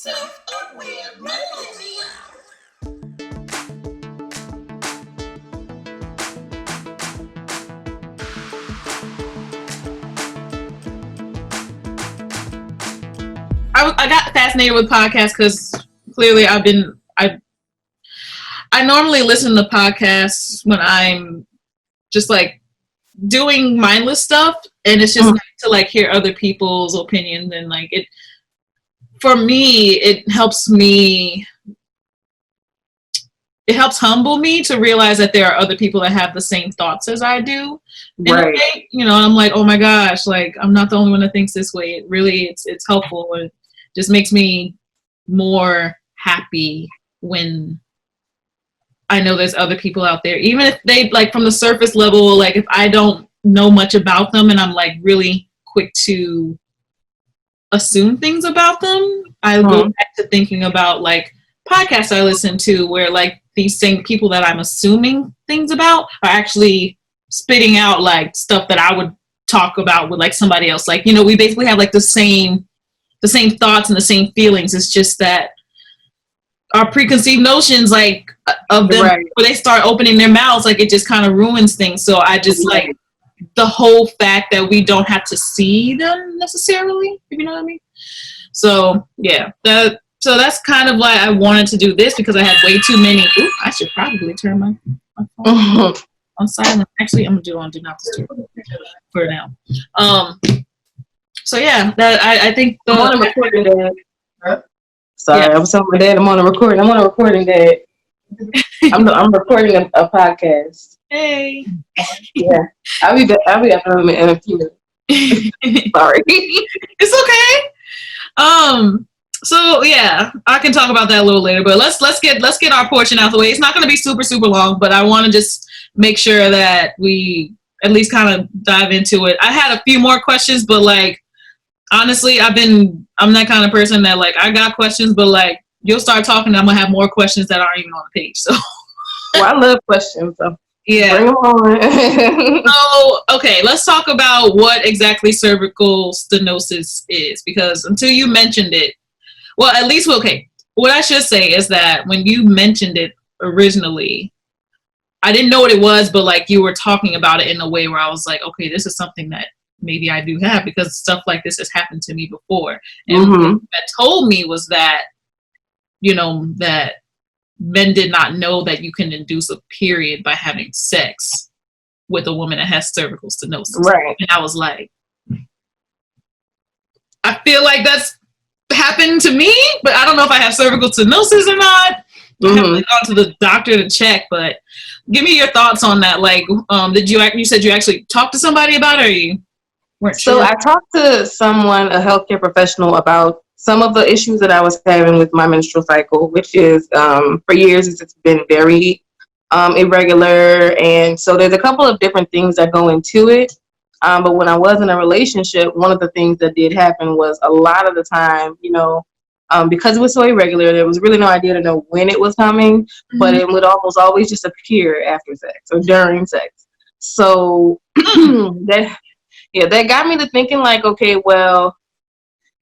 Self-Aware Millennial. I got fascinated with podcasts because clearly I normally listen to podcasts when I'm just like doing mindless stuff, and it's just nice to like hear other people's opinions, and like it for me it helps humble me to realize that there are other people that have the same thoughts as I do. Right. Way, I'm like, oh my gosh, like I'm not the only one that thinks this way. It really it's helpful, and it just makes me more happy when I know there's other people out there, even if they like from the surface level, like if I don't know much about them and I'm like really quick to assume things about them, I go back to thinking about like podcasts I listen to where like these same people that I'm assuming things about are actually spitting out like stuff that I would talk about with like somebody else. Like, we basically have like the same thoughts and the same feelings. It's just that our preconceived notions like of them when they start opening their mouths, like it just kind of ruins things. So I just like the whole fact that we don't have to see them necessarily, if you know what I mean. So yeah, so that's kind of why I wanted to do this, because I had way too many. Ooh, I should probably turn my phone on silent. Actually, I'm gonna do it on do not disturb for now. So yeah, that I think I'm on a recording, Dad. Sorry, yeah. I was telling my dad I'm on a recording. I'm on a recording, Dad. I'm recording a podcast. Hey. Yeah, I'll be back in a few minutes. Sorry. It's okay. So yeah, I can talk about that a little later, but let's get our portion out of the way. It's not going to be super long, but I want to just make sure that we at least kind of dive into it. I had a few more questions, but like honestly, I'm that kind of person that like I got questions, but like you'll start talking and I'm gonna have more questions that aren't even on the page. So well, I love questions, so yeah. Bring them on. So, okay, let's talk about what exactly cervical stenosis is, because until you mentioned it, well, at least, okay, what I should say is that when you mentioned it originally, I didn't know what it was, but like you were talking about it in a way where I was like, okay, this is something that maybe I do have, because stuff like this has happened to me before. And what that told me was that, that men did not know that you can induce a period by having sex with a woman that has cervical stenosis. Right. And I was like, I feel like that's happened to me, but I don't know if I have cervical stenosis or not. I haven't gone to the doctor to check, but give me your thoughts on that. Like, you said you actually talked to somebody about it, or you weren't sure? So I talked to someone, a healthcare professional, about some of the issues that I was having with my menstrual cycle, which is for years it's been very irregular. And so there's a couple of different things that go into it. But when I was in a relationship, one of the things that did happen was a lot of the time, because it was so irregular, there was really no idea to know when it was coming, but it would almost always just appear after sex or during sex. So that got me to thinking like, okay, well,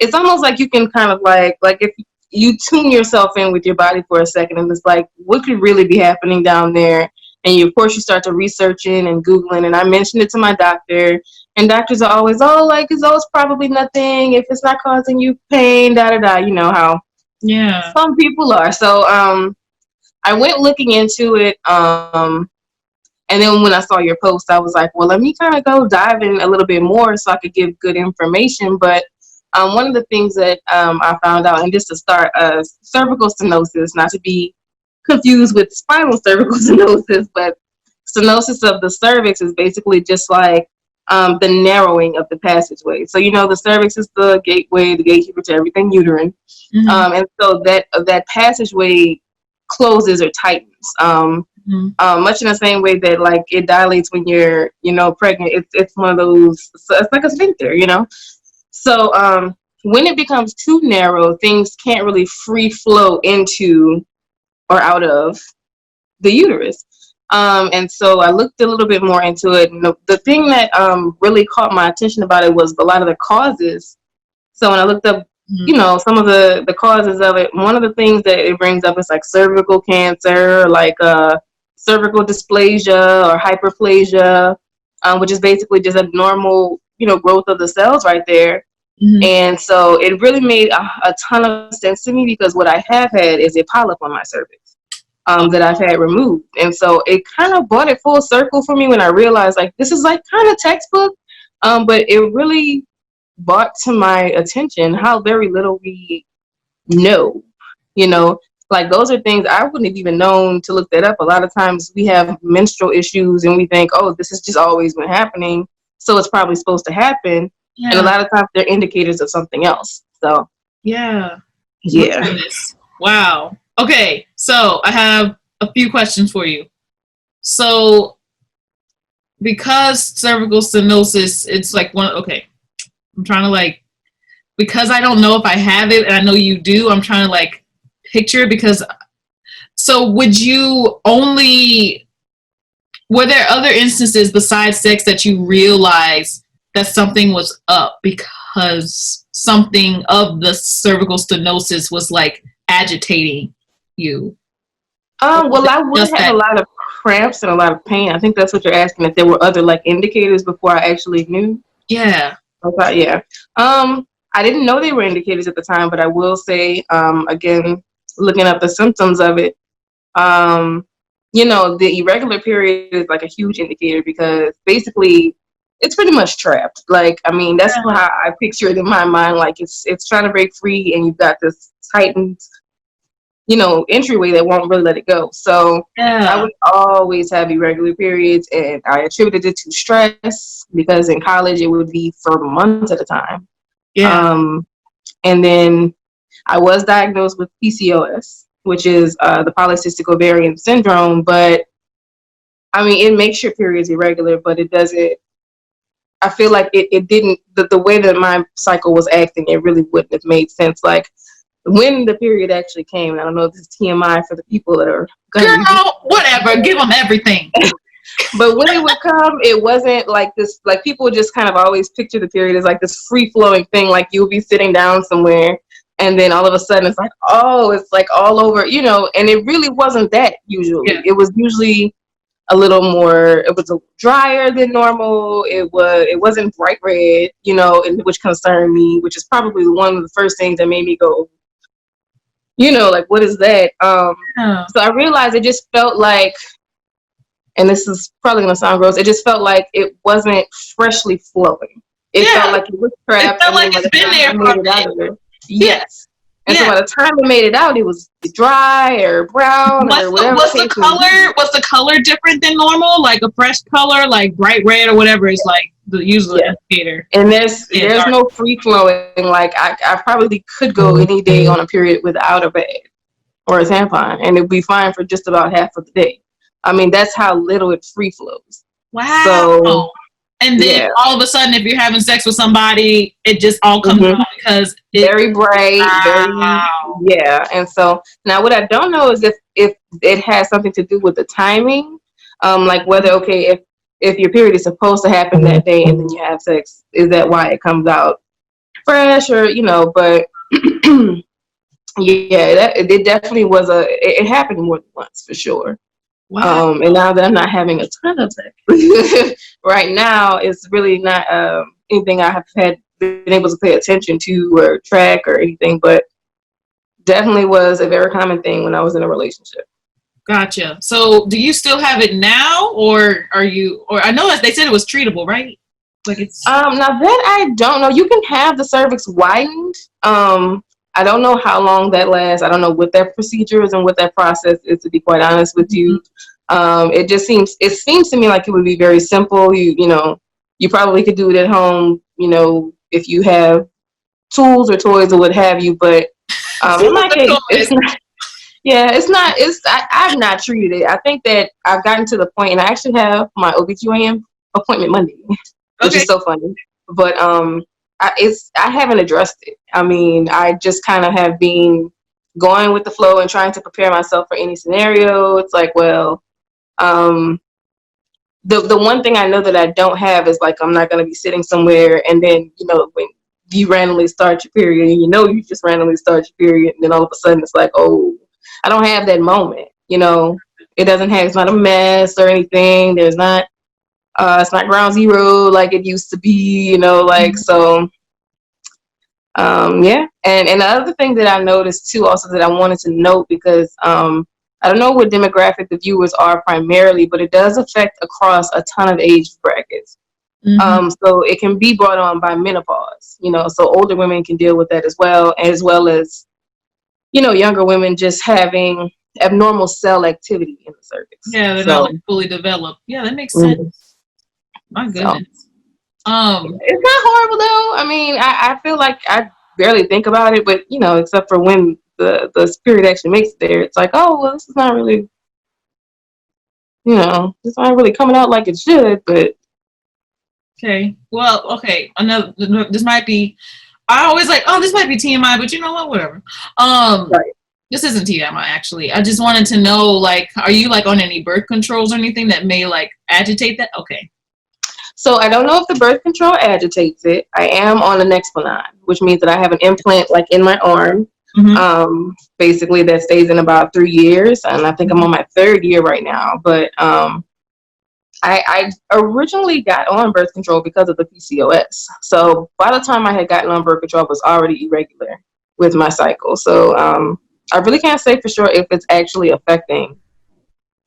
it's almost like you can kind of like if you tune yourself in with your body for a second, and it's like, what could really be happening down there? And of course you start to researching and Googling, and I mentioned it to my doctor, and doctors are always, it's probably nothing if it's not causing you pain, you know how some people are. So I went looking into it, and then when I saw your post, I was like, well, let me kind of go dive in a little bit more so I could give good information. But one of the things that I found out, and just to start, cervical stenosis, not to be confused with spinal cervical stenosis, but stenosis of the cervix is basically just like the narrowing of the passageway. So, the cervix is the gateway, the gatekeeper to everything uterine. And so that passageway closes or tightens. Much in the same way that like it dilates when you're, pregnant. It's one of those, so it's like a sphincter, So when it becomes too narrow, things can't really free flow into or out of the uterus. And so I looked a little bit more into it. And the thing that really caught my attention about it was a lot of the causes. So when I looked up Mhm. you know, some of the causes of it. One of the things that it brings up is like cervical cancer, like cervical dysplasia or hyperplasia, which is basically just a normal, you know, growth of the cells right there. Mhm. And so it really made a ton of sense to me, because what I have had is a polyp on my cervix, that I've had removed. And so it kind of brought it full circle for me when I realized, like, this is like kind of textbook, but it really brought to my attention how very little we know, you know, like those are things I wouldn't have even known to look that up. A lot of times we have menstrual issues and we think, oh, this has just always been happening, so it's probably supposed to happen. And a Yeah. lot of times they're indicators of something else. So Yeah. My yeah. goodness. Wow. Okay. So I have a few questions for you. So because cervical stenosis, it's like one. Okay. I'm trying to like, because I don't know if I have it and I know you do, I'm trying to like picture it because so would you only were there other instances besides sex that you realized that something was up because something of the cervical stenosis was like agitating you? Or was Well, it I would just have a that? lot of cramps and a lot of pain. I think that's what you're asking, if there were other like indicators before I actually knew. Yeah. Okay, yeah. I didn't know they were indicators at the time, but I will say, again, looking up the symptoms of it, um, you know, the irregular period is like a huge indicator, because basically it's pretty much trapped. Like, I mean, that's how I picture it in my mind. Like it's trying to break free, and you've got this tightened, you know, entryway that won't really let it go. So I Yeah. would always have irregular periods, and I attributed it to stress, because in college it would be for months at a time. Yeah. Um, and then I was diagnosed with PCOS, which is the polycystic ovarian syndrome. But I mean, it makes your periods irregular, but it doesn't. I feel like it didn't, the way that my cycle was acting, it really wouldn't have made sense. Like when the period actually came, and I don't know if this is TMI for the people that are gonna be, Girl, whatever. Give them everything. but when it would come, it wasn't like this. Like people just kind of always picture the period as like this free flowing thing. Like you'll be sitting down somewhere, and then all of a sudden it's like, oh, it's like all over, you know. And it really wasn't that. Usually, Yeah. it was usually a little more. It was a drier than normal. It wasn't bright red, you know, and which concerned me. Which is probably one of the first things that made me go, you know, like what is that? Yeah. So I realized it just felt like, and this is probably gonna sound gross, it just felt like it wasn't freshly flowing. It felt Yeah. like it was It trapped, felt and like then by it's the been time there I for made a it out bit. of there, Yeah. yes. And so Yeah. by the time I made it out, it was dry or brown or whatever the Was the case may be. color different than normal? Like a fresh color, like bright red or whatever is like the usual Yeah. indicator. And Yeah, there's dark. no free flowing. Like I probably could go any day on a period without a pad or a tampon, and it'd be fine for just about half of the day. I mean, that's how little it free flows. So Wow. And then yeah. all of a sudden, if you're having sex with somebody, it just all comes Mhm. out because it. Very bright, very, Wow. yeah. And so now what I don't know is if it has something to do with the timing, like whether, okay, if your period is supposed to happen that day and then you have sex, is that why it comes out fresh, or you know? But yeah, it definitely was it happened more than once for sure. Wow. And now that I'm not having a ton of sex right now, it's really not anything I have been able to pay attention to or track or anything, but definitely was a very common thing when I was in a relationship. Gotcha. So, do you still have it now, or are you? Or I know that they said it was treatable, right? Like it's. Now that I don't know, you can have the cervix widened. I don't know how long that lasts. I don't know what that procedure is and what that process is, to be quite honest with you. It seems to me like it would be very simple. You know, you probably could do it at home, you know, if you have tools or toys or what have you. But in my case, it's not. Yeah, it's not. I've not treated it. I think that I've gotten to the point, and I actually have my OBGYN appointment Monday, which Okay. is so funny. But I haven't addressed it. I mean, I just kind of have been going with the flow and trying to prepare myself for any scenario. It's like, well, um, the one thing I know that I don't have is like I'm not going to be sitting somewhere and then, you know, when you randomly start your period and you just randomly start your period, and then all of a sudden it's like, oh, I don't have that moment. It's not a mess or anything. There's not it's not ground zero like it used to be, like so. Yeah, and the other thing that I noticed too, also that I wanted to note, because I don't know what demographic the viewers are primarily, but it does affect across a ton of age brackets. So it can be brought on by menopause, so older women can deal with that as well as younger women just having abnormal cell activity in the cervix. Yeah, they're not like fully developed. Yeah, that makes sense. My goodness. It's not horrible though. I mean, I feel like I barely think about it, but except for when the spirit actually makes it there, it's like, oh well, this is not really, it's not really coming out like it should. But okay, well, okay, another. This might be. I always like, oh, this might be TMI, but you know what? Whatever. right. This isn't TMI actually. I just wanted to know, like, are you like on any birth controls or anything that may like agitate that? Okay. So I don't know if the birth control agitates it. I am on an Nexplanon, which means that I have an implant like in my arm. Basically that stays in about 3 years, and I think I'm on my 3rd year right now. But I originally got on birth control because of the PCOS. So by the time I had gotten on birth control, I was already irregular with my cycle. So I really can't say for sure if it's actually affecting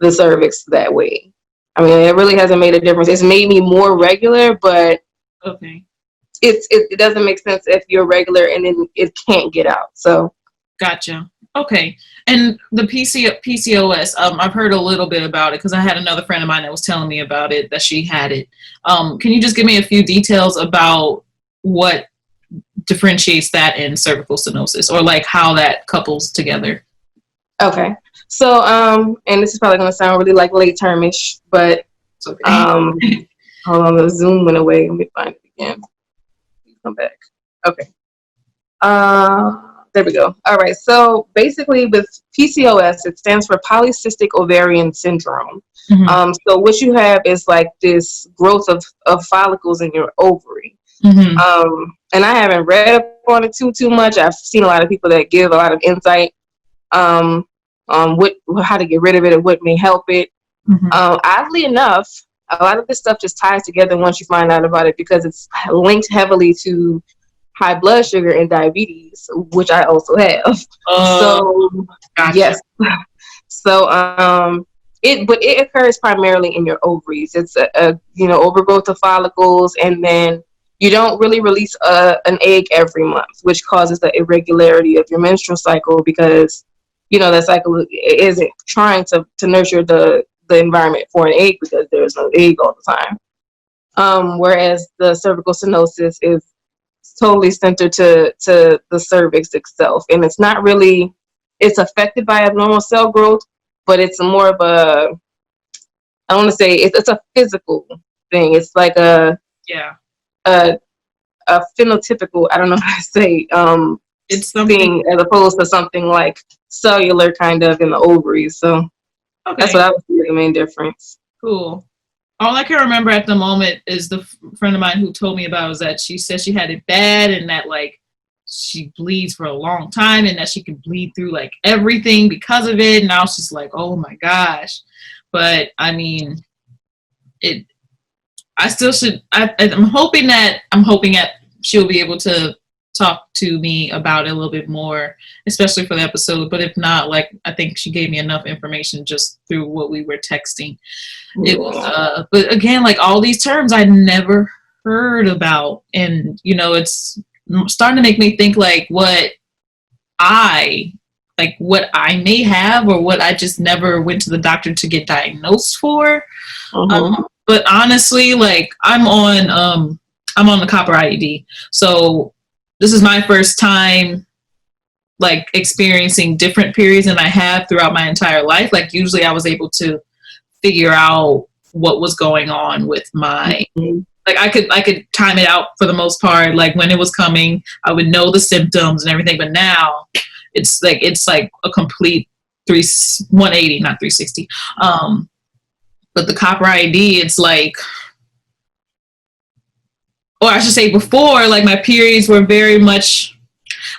the cervix that way. I mean, it really hasn't made a difference. It's made me more regular, but okay, it doesn't make sense if you're regular and then it can't get out. So gotcha. Okay, and the PCOS, I've heard a little bit about it because I had another friend of mine that was telling me about it, that she had it. Can you just give me a few details about what differentiates that and cervical stenosis, or like how that couples together? Okay. So, and this is probably going to sound really like late termish, but hold on, the Zoom went away. Let me find it again. Come back. Okay. There we go. All right. So basically with PCOS, it stands for Polycystic Ovarian Syndrome. So what you have is like this growth of follicles in your ovary. And I haven't read up on it too much. I've seen a lot of people that give a lot of insight on how to get rid of it and what may help it. Oddly enough, a lot of this stuff just ties together once you find out about it, because it's linked heavily to high blood sugar and diabetes, which I also have. So gotcha. Yes. So it occurs primarily in your ovaries. It's a overgrowth of follicles, and then you don't really release an egg every month, which causes the irregularity of your menstrual cycle, because that cycle isn't trying to nurture the environment for an egg, because there's no egg all the time. Whereas the cervical stenosis is totally centered to the cervix itself, and it's affected by abnormal cell growth, but it's more of a, I want to say it's a physical thing. It's like a phenotypical, I don't know how to say, it's something as opposed to something like cellular kind of in the ovaries. So that's what I would see the main difference. Cool. All I can remember at the moment is the friend of mine who told me about was that she said she had it bad, and that like she bleeds for a long time, and that she could bleed through like everything because of it. And I was just like, oh my gosh. But I mean, I still should. I'm hoping that she'll be able to talk to me about it a little bit more, especially for the episode. But if not, like, I think she gave me enough information just through what we were texting. It was, but again, like all these terms I never heard about, and it's starting to make me think like what I may have, or what I just never went to the doctor to get diagnosed for. But honestly, like I'm on the copper IUD, so this is my first time like experiencing different periods than I have throughout my entire life. Like usually I was able to figure out what was going on with my like I could time it out for the most part. Like when it was coming, I would know the symptoms and everything. But now it's like a complete 180, not 360. But the copper IUD, it's like or I should say before, like my periods were very much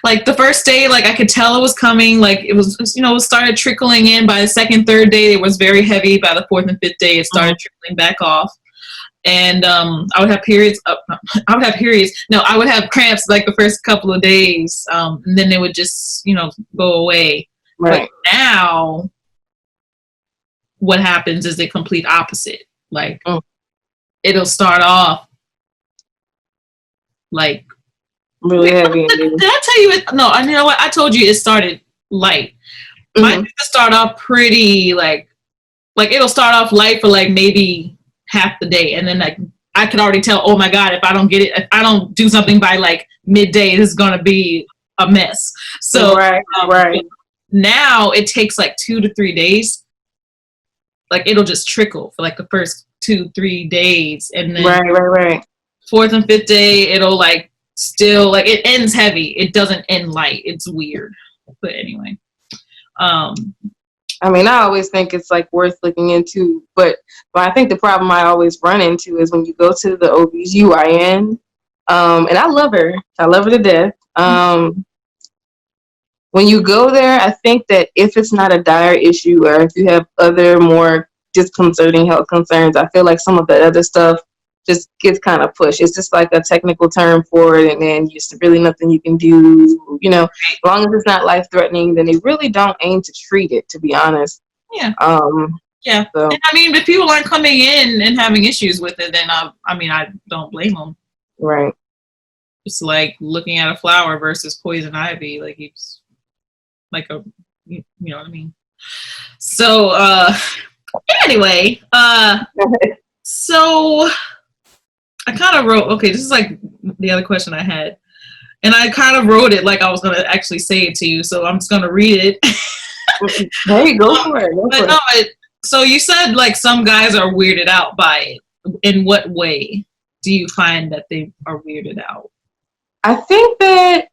like the first day, like I could tell it was coming, like it was, it started trickling in. By the second, third day, it was very heavy. By the fourth and fifth day, it started trickling back off. And I would have periods. I would have periods. No, I would have cramps like the first couple of days, and then they would just, go away. Right. But now, what happens is the complete opposite. Like, it'll start off like really heavy. Did I tell you it? No, you know what? I told you it started light. Mine used to start off pretty like it'll start off light for like maybe half the day, and then like I could already tell, oh my god, if I don't get it, if I don't do something by like midday, this is gonna be a mess. So right. Now it takes like 2 to 3 days. Like it'll just trickle for like the first 2-3 days, and then right. Fourth and fifth day, it'll like still like it ends heavy. It doesn't end light. It's weird, but anyway. I mean, I always think it's like worth looking into, but I think the problem I always run into is when you go to the OBGYN, and I love her to death. When you go there, I think that if it's not a dire issue or if you have other more disconcerting health concerns, I feel like some of the other stuff just gets kind of pushed. It's just like a technical term for it, and then just really nothing you can do. As long as it's not life threatening, then they really don't aim to treat it. To be honest. Yeah. Yeah. So. And, I mean, if people aren't coming in and having issues with it, then I don't blame them. Right. It's like looking at a flower versus poison ivy. Like it's like you know what I mean. So anyway, so I kind of wrote, okay, this is like the other question I had. And I kind of wrote it like I was going to actually say it to you. So I'm just going to read it. Hey, go for it. So you said like some guys are weirded out by it. In what way do you find that they are weirded out? I think that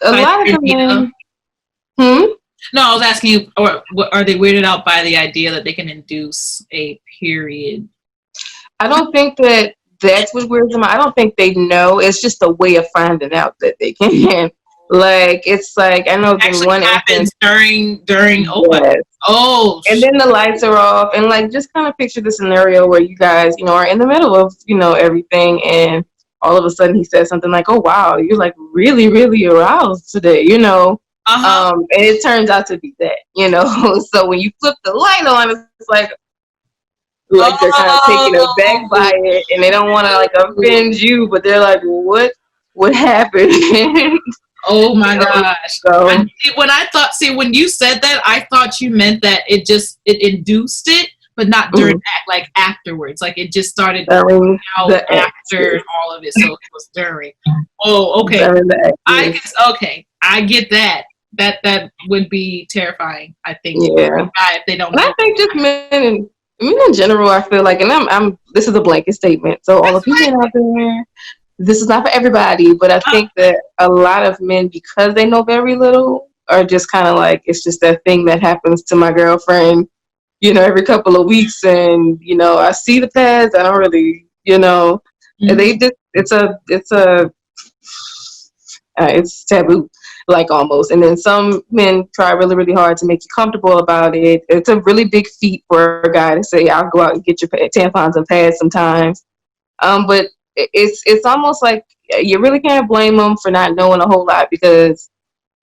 a lot of them... No, I was asking you, or are they weirded out by the idea that they can induce a period? I don't think that that's what weirds them out. I don't think they know. It's just a way of finding out that they can. Like, it's like, I know actually one happens during yes. And then the lights are off, and like, just kind of picture the scenario where you guys, are in the middle of, everything, and all of a sudden he says something like, oh wow, you're like really, really aroused today, and it turns out to be that, so when you flip the light on, it's like they're kind of taken aback by it, and they don't want to like offend you, but they're like, what happened? Oh my gosh. So, when you said that, I thought you meant that it induced it, but not during that, like afterwards. Like it just started out after all of it. So it was during. Oh, okay. I get that. That would be terrifying, I think. Yeah. If they don't. And I think just men in general, I feel like, and I'm this is a blanket statement. So all the people out there, this is not for everybody, but I think that a lot of men, because they know very little, are just kind of like, it's just that thing that happens to my girlfriend, every couple of weeks, and I see the pads, I don't really, and they just it's taboo, like almost. And then some men try really, really hard to make you comfortable about it. It's a really big feat for a guy to say, I'll go out and get your tampons and pads sometimes. But it's almost like you really can't blame them for not knowing a whole lot, because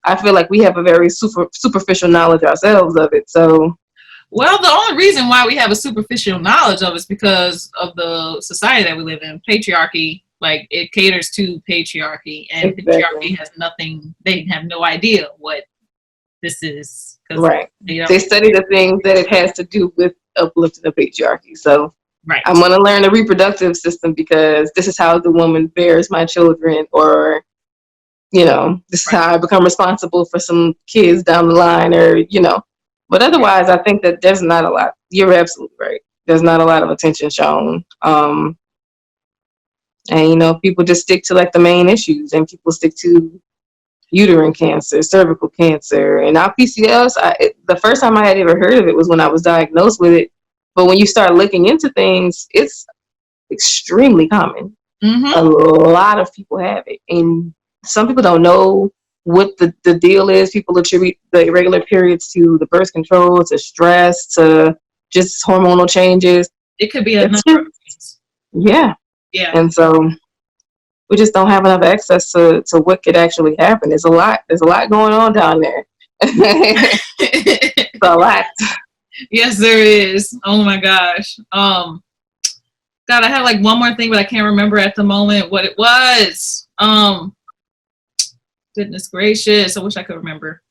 I feel like we have a very superficial knowledge ourselves of it. So, well, the only reason why we have a superficial knowledge of it is because of the society that we live in, patriarchy. Like it caters to patriarchy, and patriarchy has nothing. They have no idea what this is. Right. They study the things that it has to do with uplifting the patriarchy. So. Right. I'm going to learn the reproductive system because this is how the woman bears my children, or, this is how I become responsible for some kids down the line, or, But otherwise, I think that there's not a lot. You're absolutely right. There's not a lot of attention shown. And, people just stick to like the main issues, and people stick to uterine cancer, cervical cancer, and now PCOS. The first time I had ever heard of it was when I was diagnosed with it. But when you start looking into things, it's extremely common. A Mm-hmm. lot of people have it, and some people don't know what the deal is. People attribute the irregular periods to the birth control, to stress, to just hormonal changes. It could be a number It's of just, things. yeah. Yeah. And so we just don't have enough access to what could actually happen. There's a lot going on down there. It's a lot. Yes, there is. Oh my gosh. God, I had like one more thing, but I can't remember at the moment what it was. Goodness gracious. I wish I could remember.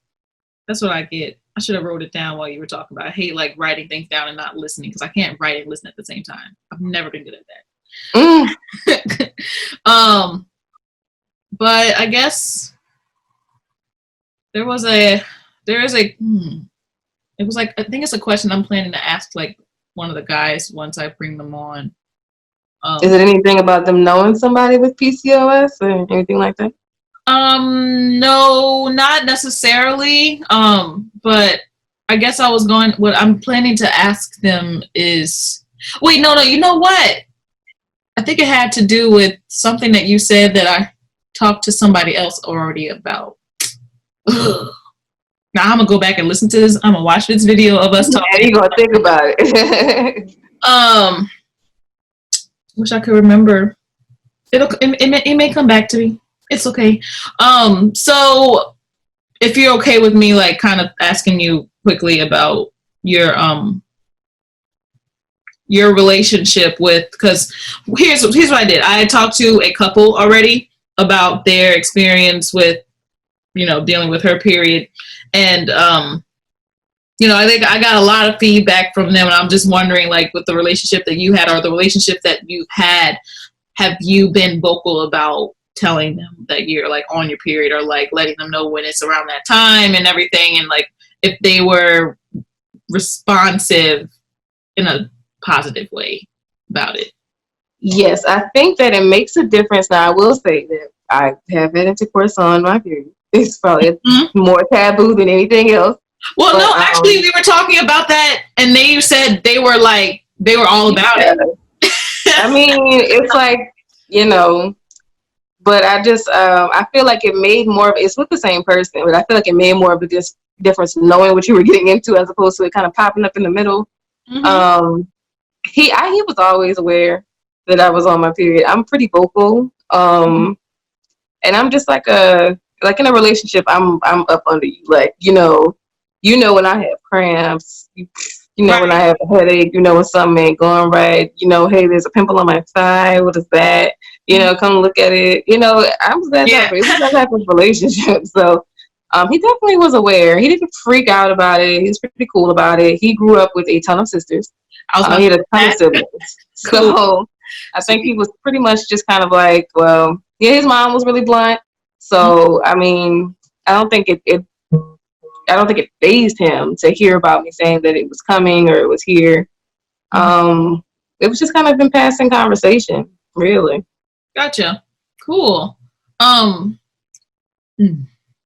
That's what I get. I should have wrote it down while you were talking about it. I hate like writing things down and not listening because I can't write and listen at the same time. I've never been good at Mm. that. But I guess there is a it was like I think it's a question I'm planning to ask like one of the guys once I bring them on. Is it anything about them knowing somebody with PCOS or anything like that? No, not necessarily. But I guess what I'm planning to ask them is, wait, no, you know what? I think it had to do with something that you said that I talked to somebody else already about. Ugh. Now I'm gonna go back and listen to this. I'm gonna watch this video of us And talking. you're gonna think about it. Um, wish I could remember. It may come back to me. It's okay. So if you're okay with me, like, kind of asking you quickly about your relationship with, because here's what I did. I talked to a couple already about their experience with, dealing with her period, and I think I got a lot of feedback from them, and I'm just wondering, like, with the relationship that you had or the relationship that you've had, have you been vocal about telling them that you're like on your period, or like letting them know when it's around that time and everything, and like if they were responsive in a positive way about it? Yes, I think that it makes a difference. Now, I will say that I have had intercourse on my period. It's probably Mm-hmm. more taboo than anything else. Well, But no, actually, we were talking about that, and they said they were all about yeah, it. I mean, it's like, you know, but I feel like it made more of, it's with the same person, but I feel like it made more of a difference knowing what you were getting into as opposed to it kind of popping up in the middle. Mm-hmm. Um, he was always aware that I was on my period. I'm pretty vocal. And I'm just like in a relationship, I'm up under you. Like, when I have cramps, when I Right. have a headache, when something ain't going right, hey, there's a pimple on my thigh. What is that? Come look at it. I was that type Yeah. of, it was that type of relationship. So he definitely was aware. He didn't freak out about it. He was pretty cool about it. He grew up with a ton of sisters. I was about He to had a ton of say that. siblings. Cool. So I think he was pretty much just kind of like, well, yeah, his mom was really blunt. So, I mean, I don't think it fazed him to hear about me saying that it was coming or it was here. It was just kind of in passing conversation, really. Gotcha. Cool.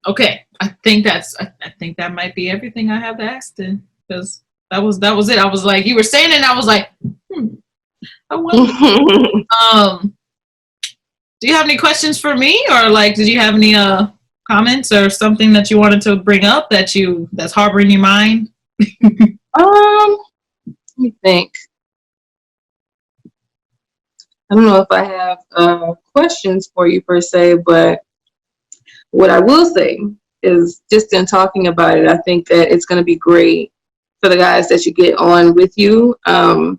Okay. I think that might be everything I have to ask then, because that was it. I was like, you were saying it, and I was like, I wonder. Do you have any questions for me, or like, did you have any comments or something that you wanted to bring up that's harboring your mind? Let me think. I don't know if I have questions for you per se, but what I will say is just in talking about it, I think that it's going to be great for the guys that you get on with you,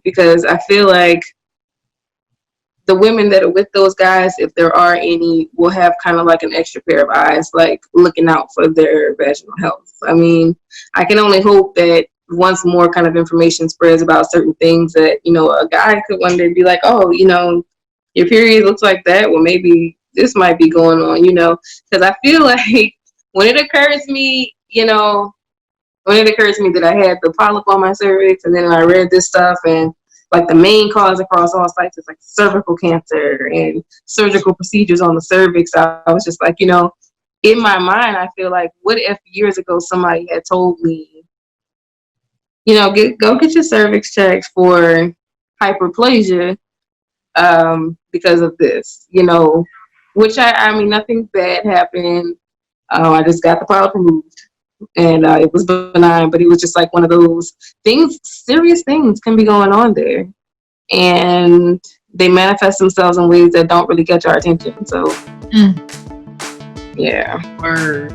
because I feel like the women that are with those guys, if there are any, will have kind of like an extra pair of eyes, like looking out for their vaginal health. I mean, I can only hope that once more kind of information spreads about certain things that, a guy could one day be like, oh, your period looks like that. Well, maybe this might be going on, because I feel like when it occurs to me, that I had the polyp on my cervix, and then I read this stuff, and like the main cause across all sites is like cervical cancer and surgical procedures on the cervix. I was just like, in my mind, I feel like, what if years ago somebody had told me, go get your cervix checked for hyperplasia, because of this, you know, which I mean, nothing bad happened. I just got the polyp removed, and it was benign, but it was just like one of those things, serious things can be going on there, and they manifest themselves in ways that don't really get your attention. So, yeah. Word.